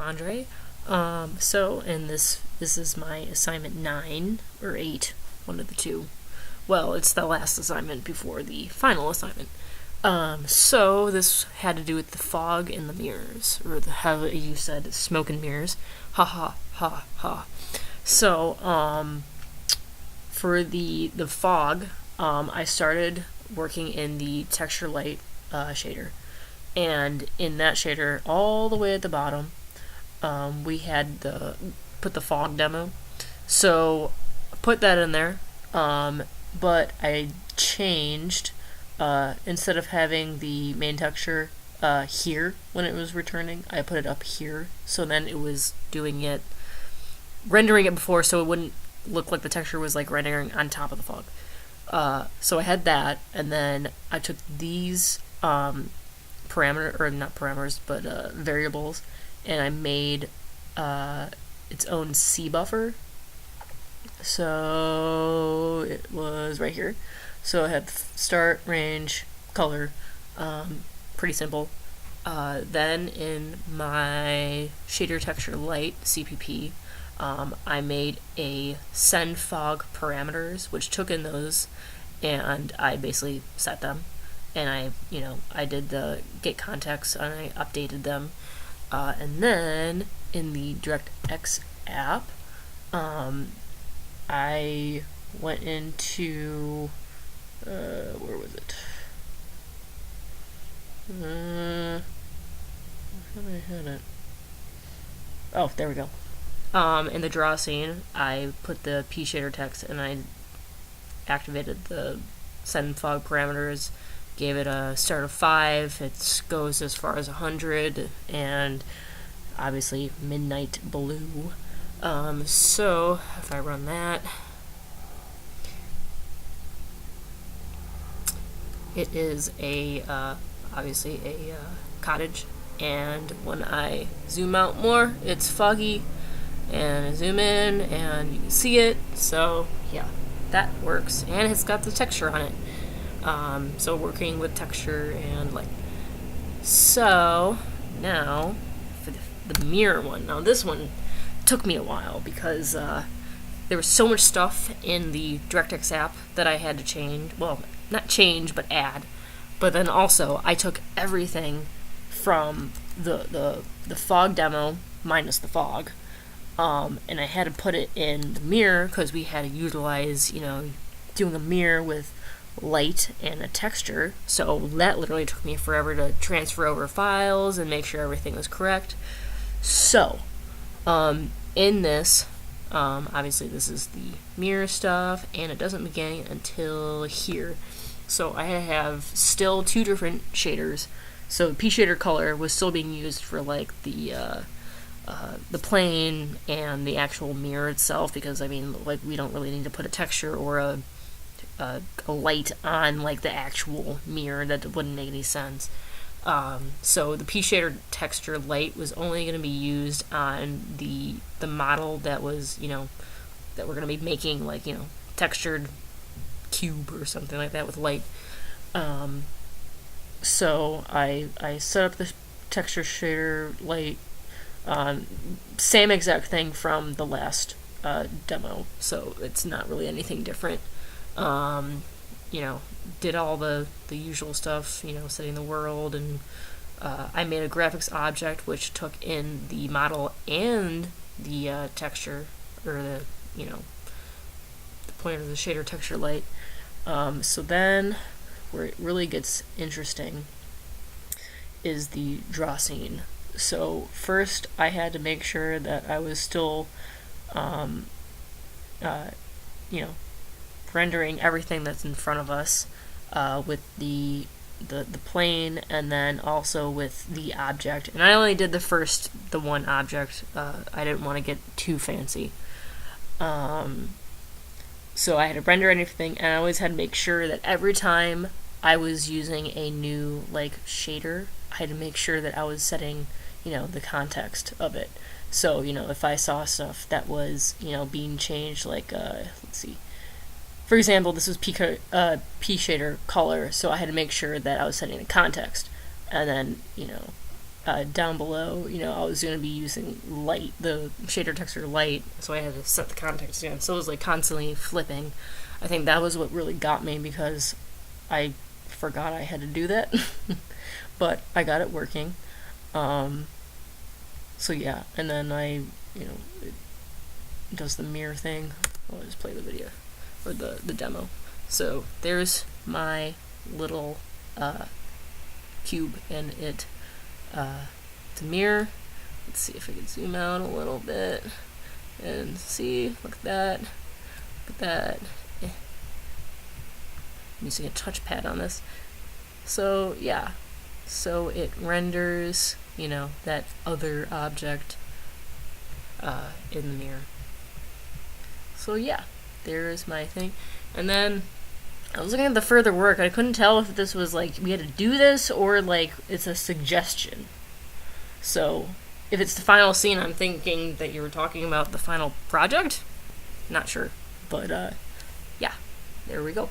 Andre. So in this is my assignment 9 or 8, one of the two. Well, it's the last assignment before the final assignment. So this had to do with the fog in the mirrors, or how you said, smoke and mirrors. Ha ha ha ha. So for the fog, I started working in the texture light shader, and in that shader, all the way at the bottom, we had put the fog demo. So put that in there, but I changed, instead of having the main texture here when it was returning, I put it up here. So then it was rendering it before, so it wouldn't look like the texture was like rendering on top of the fog. So I had that, and then I took these variables, and I made its own C buffer. So it was right here. So I had start, range, color, pretty simple. Then in my shader texture light CPP, I made a send fog parameters, which took in those, and I basically set them, and I did the get context, and I updated them, and then in the DirectX app, I went into where was it? I had it. Oh, there we go. In the draw scene, I put the P shader text, and I activated the send fog parameters, gave it a start of 5, it goes as far as 100, and obviously midnight blue. So if I run that, it is obviously a cottage, and when I zoom out more, it's foggy, and I zoom in and you can see it. So yeah, that works, and it's got the texture on it. So working with texture and light. So now for the mirror one. Now this one took me a while because there was so much stuff in the DirectX app that I had to change. Well, not change, but add. But then also I took everything from the fog demo minus the fog, and I had to put it in the mirror because we had to utilize, doing a mirror with light and a texture. So that literally took me forever to transfer over files and make sure everything was correct. So in this, obviously this is the mirror stuff, and it doesn't begin until here. So I have still two different shaders. So P shader color was still being used for like the plane and the actual mirror itself, because like we don't really need to put a texture or a light on like the actual mirror. That wouldn't make any sense. So the P shader texture light was only going to be used on the model that was that we're going to be making, like textured cube or something like that with light. So I set up the texture shader light, same exact thing from the last demo, so it's not really anything different. Did all the usual stuff, setting the world, and I made a graphics object which took in the model and the texture, or the pointer of the shader texture light. So then where it really gets interesting is the draw scene. So first I had to make sure that I was still rendering everything that's in front of us, with the plane, and then also with the object. And I only did the one object. I didn't want to get too fancy. So I had to render anything, and I always had to make sure that every time I was using a new shader, I had to make sure that I was setting the context of it. So if I saw stuff that was being changed, like let's see, for example, this was P shader color, so I had to make sure that I was setting the context, and then down below, I was going to be using light, the shader texture light, so I had to set the context again. So it was like constantly flipping. I think that was what really got me, because I forgot I had to do that. But I got it working. So yeah, and then it does the mirror thing. I'll just play the video, or the demo. So there's my little cube, and it's a mirror. Let's see if I can zoom out a little bit and see. Look at that. Look at that. I'm using a touchpad on this. So yeah, so it renders that other object in the mirror. So yeah, there's my thing. And then I was looking at the further work. I couldn't tell if this was like we had to do this or like it's a suggestion. So if it's the final scene, I'm thinking that you were talking about the final project. Not sure, but yeah, there we go.